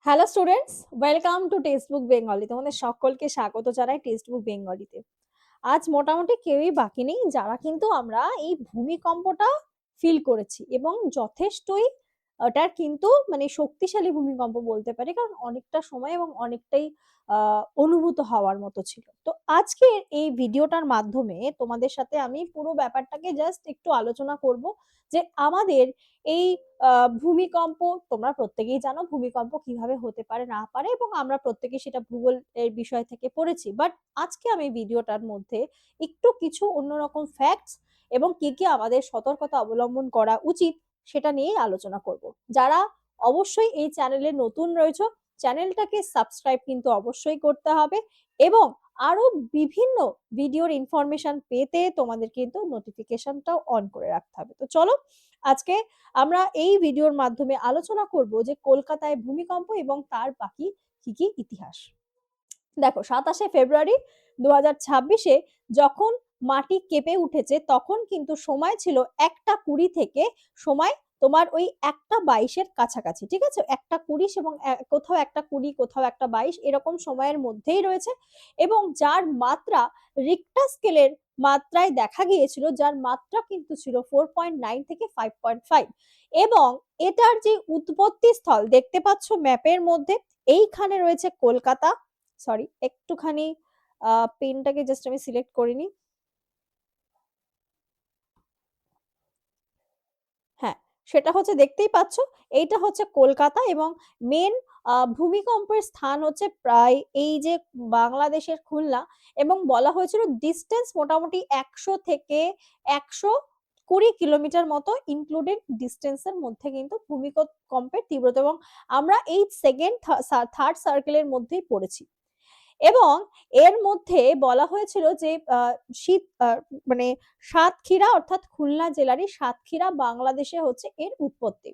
Hello students, welcome to textbook Bengali. তোমাদের সকলকে স্বাগত জানাই টেক্সটবুক বেঙ্গলিতে। আজ মোটামুটি কেউই বাকি নেই যারা কিন্তু আমরা এই ভূমিকম্পটা ফিল করেছি এবং যথেষ্টই ওটার কিন্তু মানে শক্তিশালী ভূমিকম্প বলতে পারি, কারণ অনেকটা সময় এবং অনেকটাই অনুভূত হওয়ার মতো ছিল। তো আজকে এই ভিডিওটার মাধ্যমে তোমাদের সাথে আমি পুরো ব্যাপারটাকে জাস্ট একটু আলোচনা করব যে আমাদের এই ভূমিকম্প, তোমরা প্রত্যেকেই জানো ভূমিকম্প কিভাবে হতে পারে না পারে, এবং আমরা প্রত্যেকেই সেটা ভূগোল এর বিষয় থেকে পড়েছি। বাট আজকে আমি ভিডিওটার মধ্যে একটু কিছু অন্যরকম ফ্যাক্টস এবং কি কি আমাদের সতর্কতা অবলম্বন করা উচিত সেটা নিয়েই আলোচনা করব। যারা অবশ্যই এই চ্যানেলে নতুন রয়েছে, চ্যানেলটাকে সাবস্ক্রাইব কিন্তু অবশ্যই করতে হবে এবং আরো বিভিন্ন ভিডিওর ইনফরমেশন পেতে তোমাদের কিন্তু নোটিফিকেশনটাও অন করে রাখতে হবে। তো চলো আজকে আমরা এই ভিডিওর মাধ্যমে আলোচনা করব যে কলকাতায় ভূমিকম্প এবং তার বাকি কি কি ইতিহাস। দেখো, 27শে ফেব্রুয়ারি 2026-এ যখন মাটি কেঁপে উঠেছে তখন কিন্তু সময় ছিল 1টা 20 থেকে সময় তোমার ওই 1টা 22-এর কাছাকাছি। ঠিক আছে, 1টা 20 এবং কোথাও 1টা 20 কোথাও 1টা 22 এরকম সময়ের মধ্যেই রয়েছে, এবং যার মাত্রা রিক্টার স্কেলের মাত্রায় দেখা গিয়েছিল, যার মাত্রা কিন্তু ছিল 4.9 থেকে 5.5। এবং এটার যে উৎপত্তি স্থল দেখতে পাচ্ছ ম্যাপের মধ্যে, এইখানে রয়েছে কলকাতা। সরি, একটুখানি পেনটাকে জাস্ট আমি সিলেক্ট করিনি। হ্যাঁ, সেটা হচ্ছে দেখতেই পাচ্ছ, এইটা হচ্ছে কলকাতা এবং মেন ভূমিকম্পের স্থান হচ্ছে প্রায় এই যে বাংলাদেশের খুলনা, এবং বলা হয়েছিল ডিস্টেন্স মোটামুটি 100 থেকে 120 কিলোমিটার মতো ইনক্লুডেড ডিস্টেন্সের মধ্যে কিন্তু ভূমিকম্পের তীব্রতা, এবং আমরা এই সেকেন্ড থার্ড সার্কেলের মধ্যেই পড়েছি। এবং এর মধ্যে বলা হয়েছিল যে শীত মানে সাতক্ষীরা অর্থাৎ খুলনা জেলারই সাতক্ষীরা বাংলাদেশে হচ্ছে এর উৎপত্তি।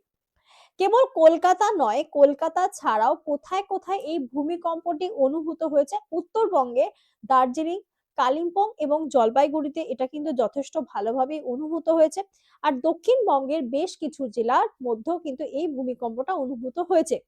কেবল কলকাতা নয়, কলকাতা ছাড়াও কোথায় কোথায় এই ভূমিকম্পটি অনুভূত হয়েছে, উত্তরবঙ্গে দার্জিলিং, কালিম্পং এবং জলপাইগুড়িতে এটা কিন্তু যথেষ্ট ভালোভাবে অনুভূত হয়েছে। আর দক্ষিণবঙ্গের বেশ কিছু জেলার মধ্যেও কিন্তু এই ভূমিকম্পটা অনুভূত হয়েছে।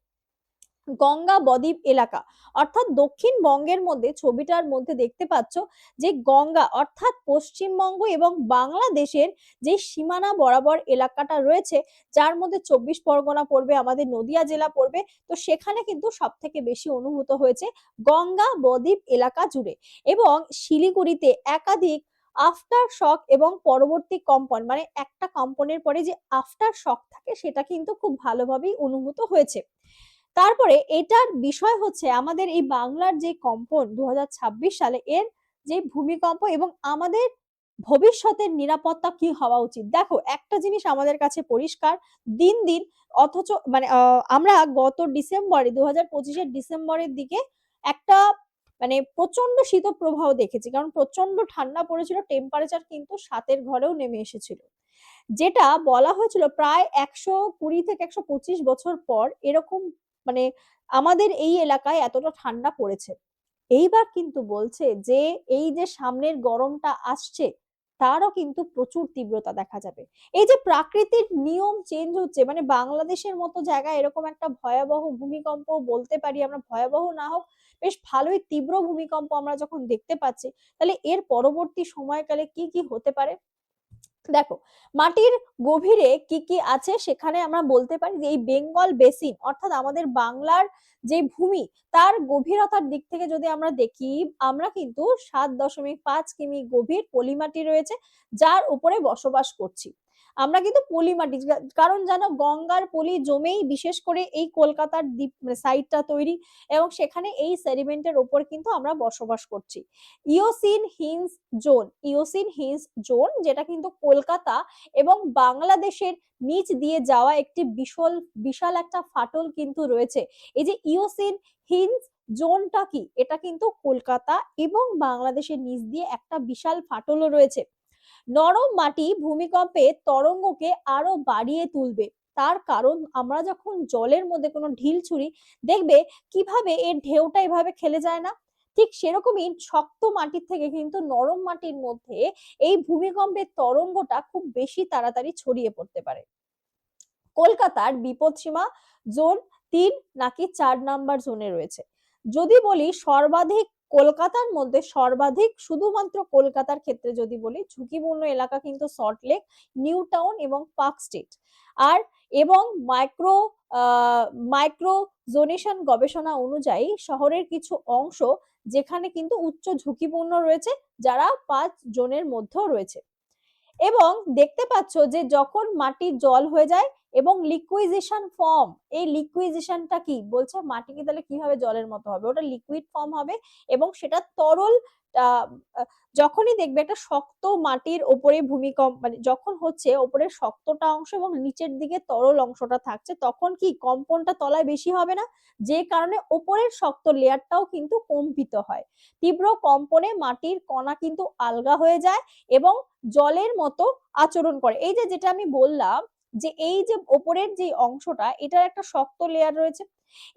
গঙ্গা বদ্বীপ এলাকা অর্থাৎ দক্ষিণবঙ্গের মধ্যে, ছবিটার মধ্যে দেখতে পাচ্ছ যে গঙ্গা অর্থাৎ পশ্চিমবঙ্গ এবং বাংলাদেশের যে সীমানা বরাবর এলাকাটা রয়েছে, যার মধ্যে 24 পরগনা পড়বে, আমাদের নদিয়া জেলা পড়বে, তো সেখানে কিন্তু সব থেকে বেশি অনুভূত হয়েছে গঙ্গা বদ্বীপ এলাকা জুড়ে। এবং শিলিগুড়িতে একাধিক আফটার শক এবং পরবর্তী কম্পন, মানে একটা কম্পনের পরে যে আফটার শক থাকে সেটা কিন্তু খুব ভালোভাবেই অনুভূত হয়েছে। তারপরে এটার বিষয় হচ্ছে আমাদের এই বাংলার যে কম্পন 2026 সালে এর যে ভূমিকম্প এবং আমাদের ভবিষ্যতের নিরাপত্তা কি হওয়া উচিত। দেখো, একটা জিনিস আমাদের কাছে পরিষ্কার দিন দিন, অথচ মানে আমরা গত ডিসেম্বরে 2025-এর ডিসেম্বরের দিকে একটা মানে প্রচন্ড শীতপ্রবাহ দেখেছি, কারণ প্রচন্ড ঠান্ডা পড়েছিল, টেম্পারেচার কিন্তু 7-এর ঘরেও নেমে এসেছিল, যেটা বলা হয়েছিল প্রায় 120 থেকে 125 বছর পর এরকম মানে আমাদের এই এলাকায় এতটা ঠান্ডা পড়েছে। এইবার কিন্তু বলছে যে এই যে সামনের গরমটা আসছে তারও কিন্তু প্রচুর তীব্রতা দেখা যাবে। এই যে প্রাকৃতিক নিয়ম চেঞ্জ হচ্ছে, মানে বাংলাদেশের মতো জায়গায় এরকম একটা ভয়াবহ ভূমিকম্প, বলতে পারি আমরা ভয়াবহ না হোক, বেশ ভালোই তীব্র ভূমিকম্প আমরা যখন দেখতে পাচ্ছি, তাহলে এর পরবর্তী সময়কালে কি কি হতে পারে। দেখো, মাটির গভীরে কি কি আছে সেখানে আমরা বলতে পারি যে এই বেঙ্গল বেসিন অর্থাৎ আমাদের বাংলার যে ভূমি, তার গভীরতার দিক থেকে যদি আমরা দেখি, আমরা কিন্তু 7.5 কিমি গভীর পলিমাটি রয়েছে, যার উপরে বসবাস করছি। আমরা কিন্তু পলিমাটি, কারণ জানো গঙ্গার পলি জমেই বিশেষ করে এই কলকাতার দ্বীপ সাইডটা তৈরি, এবং সেখানে এই সেডিমেন্টের উপর কিন্তু আমরা বসবাস করছি। Eocene hinge zone, Eocene hinge zone যেটা কিন্তু কলকাতা এবং বাংলাদেশের নিচ দিয়ে যাওয়া একটি বিশাল বিশাল একটা ফাটল কিন্তু রয়েছে। এই যে ইওসিন হিন্স জোনটা কি, এটা কিন্তু কলকাতা এবং বাংলাদেশের নিচ দিয়ে একটা বিশাল ফাটলও রয়েছে। নরম মাটি ভূমিকম্পে তরঙ্গকে আরো বাড়িয়ে তুলবে, তার কারণ আমরা যখন জলের মধ্যে কোনো ঢিল ছুঁড়ি, দেখবে কিভাবে এর ঢেউটা এভাবে খেলে যায় না, ঠিক সেরকমই শক্ত মাটির থেকে কিন্তু নরম মাটির মধ্যে এই ভূমিকম্পের তরঙ্গটা খুব বেশি তাড়াতাড়ি ছড়িয়ে পড়তে পারে। কলকাতার বিপদসীমা জোন 3 নাকি 4 নাম্বার জোনে রয়েছে? যদি বলি সর্বাধিক কলকাতার মধ্যে সর্বাধিক শুধুমাত্র কলকাতার ক্ষেত্রে যদি বলি ঝুঁকিপূর্ণ এলাকা কিন্তু সল্টলেক, নিউ টাউন এবং পার্ক স্ট্রিট। আর এবং মাইক্রো মাইক্রো জোনেশন গবেষণা অনুযায়ী শহরের কিছু অংশ যেখানে কিন্তু উচ্চ ঝুঁকিপূর্ণ রয়েছে, যারা 5 জোনের মধ্যেও রয়েছে। এবং দেখতে পাচ্ছ যে যখন মাটির জল হয়ে যায় এবং লিকুইজেশন ফর্ম, এই লিকুইজেশনটা কি বলছে, মাটি কি তাহলে কিভাবে জলের মতো হবে, ওটা লিকুইড ফর্ম হবে এবং সেটা তরল। যখনই দেখবে একটা শক্ত মাটির ওপরে ভূমিকম্প মানে যখন হচ্ছে ওপরের শক্তটা অংশ এবং নিচের দিকে তরল অংশটা থাকছে, তখন কি কম্পনটা তলায় বেশি হবে না, যে কারণে ওপরের শক্ত লেয়ারটাও কিন্তু কম্পিত হয়। তীব্র কম্পনে মাটির কণা কিন্তু আলগা হয়ে যায় এবং জলের মতো আচরণ করে। এই যে যেটা আমি বললাম যে এই যে ওপরের যে অংশটা, এটার একটা শক্ত লেয়ার রয়েছে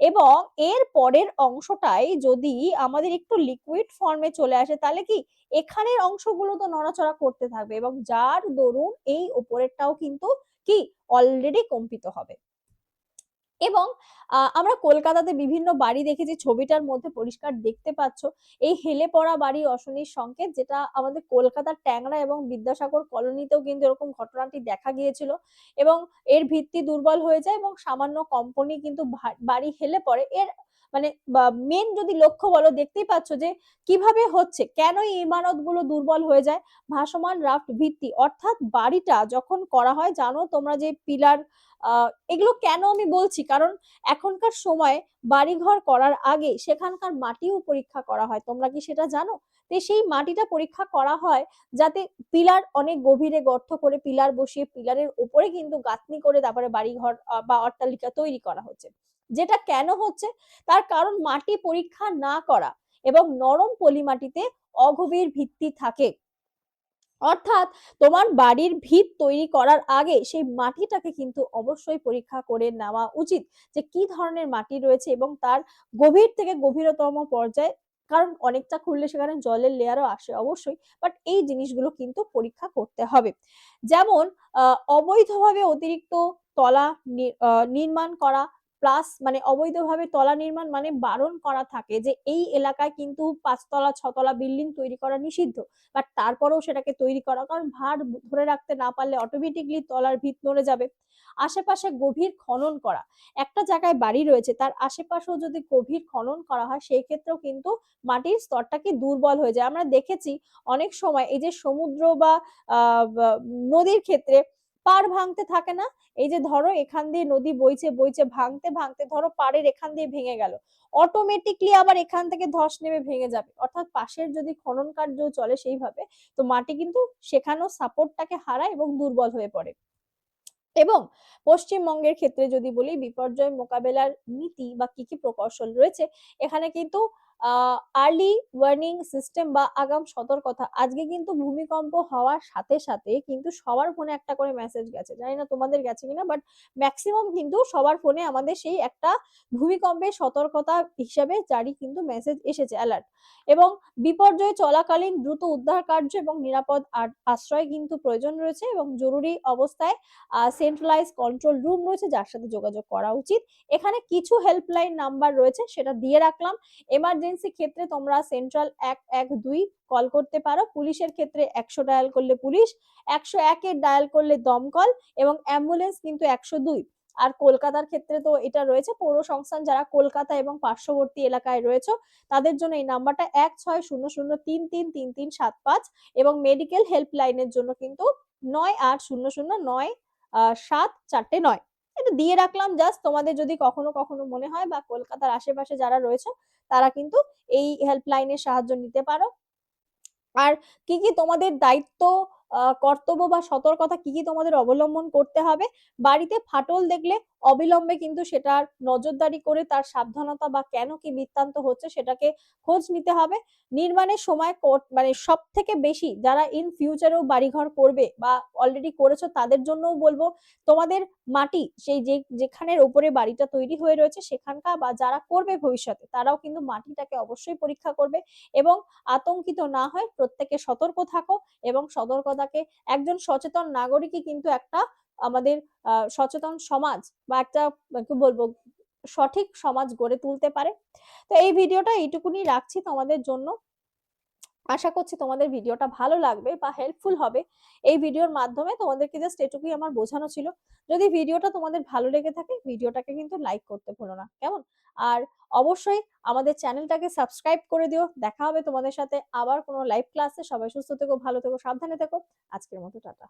এবং এর পরের অংশটাই যদি আমাদের একটু লিকুইড ফর্মে চলে আসে, তাহলে কি এখানের অংশগুলো তো নড়াচড়া করতে থাকবে এবং যার দরুন এই ওপরেরটাও কিন্তু কি অলরেডি কম্পিত হবে। এবং আমরা কলকাতাতে বিভিন্ন বাড়ি দেখেছি, ছবিটার মধ্যে পরিষ্কার দেখতে পাচ্ছ এই হেলে পড়া বাড়ি অশনির সংকেত, যেটা আমাদের কলকাতার ট্যাংরা এবং বিদ্যাসাগর কলোনিতেও কিন্তু এরকম ঘটনাটি দেখা গিয়েছিল এবং এর ভিত্তি দুর্বল হয়ে যায় এবং সামান্য কম্পনই কিন্তু বাড়ি হেলে পড়ে। এর মানে মেন যদি লক্ষ্য বলো, দেখতেই পাচ্ছ যে কিভাবে হচ্ছে, কেন এই ইমারত গুলো দুর্বল হয়ে যায়। ভাসমান রাফট ভিত্তি, অর্থাৎ বাড়িটা যখন করা হয়, জানো তোমরা যে পিলার, এগুলো কেন আমি বলছি, কারণ এখনকার সময় বাড়িঘর করার আগে সেখানকার মাটিও পরীক্ষা করা হয়, তোমরা কি সেটা জানো? তো সেই মাটিটা পরীক্ষা করা হয় যাতে পিলার অনেক গভীরে গর্ত করে পিলার বসিয়ে পিলারের উপরে কিন্তু গাঁথনি করে তারপরে বাড়িঘর বা অট্টালিকা তৈরি করা হচ্ছে। যেটা কেন হচ্ছে, তার কারণ মাটি পরীক্ষা না করা এবং নরম পলি মাটিতে অগভীর ভিত্তি থাকে। অর্থাৎ তোমার বাড়ির ভিত তৈরি করার আগে সেই মাটিটাকে কিন্তু অবশ্যই পরীক্ষা করে নেওয়া উচিত যে কি ধরনের মাটি রয়েছে এবং তার গভীর থেকে গভীরতম পর্যায়ে, কারণ অনেকটা খুললে সেখানে জলের লেয়ারও আসে অবশ্যই, বাট এই জিনিসগুলো কিন্তু পরীক্ষা করতে হবে। যেমন অবৈধভাবে অতিরিক্ত তলা নির্মাণ করা, প্লাস মানে অবৈধভাবে তলা নির্মাণ মানে বারণ করা থাকে যে এই এলাকায় কিন্তু 5 তলা 6 তলা বিল্ডিং তৈরি করা নিষিদ্ধ, বাট তারপরেও সেটাকে তৈরি করা, কারণ ভার ধরে রাখতে না পারলে অটোমেটিকলি তলার ভিত নড়ে যাবে। আশেপাশে গভীর খনন করা, একটা জায়গায় বাড়ি রয়েছে তার আশেপাশেও যদি গভীর খনন করা হয় সেই ক্ষেত্রেও কিন্তু মাটির স্তরটা কি দুর্বল হয়ে যায়। আমরা দেখেছি অনেক সময় এই যে সমুদ্র বা নদীর ক্ষেত্রে পাড় ভাঙতে থাকে না, এই যে ধরো এখান দিয়ে নদী বইছে বইছে ভাঙতে ভাঙতে ধরো পাড়ের এখান দিয়ে ভেঙে গেল, অটোমেটিকলি আবার এখান থেকে ধস নেমে ভেঙে যাবে। অর্থাৎ পাশের যদি খনন কার্য চলে সেইভাবে, তো মাটি কিন্তু সেখানেও সাপোর্টটাকে হারায় এবং দুর্বল হয়ে পড়ে। এবং পশ্চিমবঙ্গের ক্ষেত্রে যদি বলি বিপর্যয় মোকাবেলার নীতি বা কি কি প্রকৌশল রয়েছে, এখানে কিন্তু আর্লি ওয়ার্নিং সিস্টেম বা আগাম সতর্কতা। আজকে কিন্তু ভূমিকম্প হওয়ার সাথে সাথে কিন্তু সবার ফোনে একটা করে মেসেজ গেছে, জানি না তোমাদের গেছে কিনা, বাট ম্যাক্সিমাম কিন্তু সবার ফোনে আমাদের সেই একটা ভূমিকম্পের সতর্কতা হিসাবে জারি কিন্তু মেসেজ এসেছে, অ্যালার্ট। এবং বিপর্যয় চলাকালীন দ্রুত উদ্ধার কার্য এবং নিরাপদ আশ্রয় কিন্তু প্রয়োজন রয়েছে এবং জরুরি অবস্থায় সেন্ট্রালাইজ কন্ট্রোল রুম রয়েছে যার সাথে যোগাযোগ করা উচিত। এখানে কিছু হেল্পলাইন নাম্বার রয়েছে, সেটা দিয়ে রাখলাম। এমার্জেন্সি ক্ষেত্রে তোমরা সেন্ট্রাল 112 কল করতে পারো, পুলিশের ক্ষেত্রে 100 ডায়াল করলে পুলিশ, 101 এর ডায়াল করলে দমকল এবং অ্যাম্বুলেন্স কিন্তু 102। আর কলকাতার ক্ষেত্রে তো এটা রয়েছে, পৌর সংস্থান যারা কলকাতা এবং পার্শ্ববর্তী এলাকায় রয়েছে তাদের জন্য এই নাম্বারটা 1600333375 এবং মেডিকেল হেল্পলাইনের জন্য কিন্তু 98009749। এটা দিয়ে রাখলাম জাস্ট, তোমাদের যদি কখনো কখনো মনে হয় বা কলকাতার আশেপাশে যারা রয়েছে তারা কিন্তু এই হেল্পলাইনের সাহায্য নিতে পারো। আর কি কি তোমাদের দায়িত্ব, কর্তব্য বা সতর্কতা কি কি তোমাদের অবলম্বন করতে হবে, বাড়িতে ফাটল দেখলে অবিলম্বে কিন্তু সেটার নজরদারি করে তার সাবধানতা বা কেন কি বৃত্তান্ত হচ্ছে সেটাকে খোঁজ নিতে হবে। নির্মাণের সময় মানে সব থেকে বেশি যারা ইন ফিউচারেও বাড়িঘর করবে বা অলরেডি করেছো তাদের জন্যও বলবো, তোমাদের মাটি সেই যেখানের উপরে বাড়িটা তৈরি হয়ে রয়েছে সেখানকার বা যারা করবে ভবিষ্যতে তারাও কিন্তু মাটিটাকে অবশ্যই পরীক্ষা করবে এবং আতঙ্কিত না হয় প্রত্যেকে সতর্ক থাকো এবং সতর্কতাকে, একজন সচেতন নাগরিকই কিন্তু একটা আমাদের সচেতন সমাজ বা একটা কি বলবো সঠিক সমাজ গড়ে তুলতে পারে। তো এই ভিডিওটা এইটুকুনি রাখছি তোমাদের জন্য। আশা করছি তোমাদের ভিডিওটা ভালো লাগবে বা হেল্পফুল হবে। এই ভিডিওর মাধ্যমে তোমাদেরকে জাস্ট এটুকুই আমার বোঝানো ছিল। যদি ভিডিওটা তোমাদের ভালো লেগে থাকে ভিডিওটাকে কিন্তু লাইক করতে ভুলো না, কেমন? আর অবশ্যই আমাদের চ্যানেলটাকে সাবস্ক্রাইব করে দিও। দেখা হবে তোমাদের সাথে আবার কোনো লাইভ ক্লাসে। সবাই সুস্থ থেকো, ভালো থেকো, সাবধানে থেকো। আজকের মতো টাটা।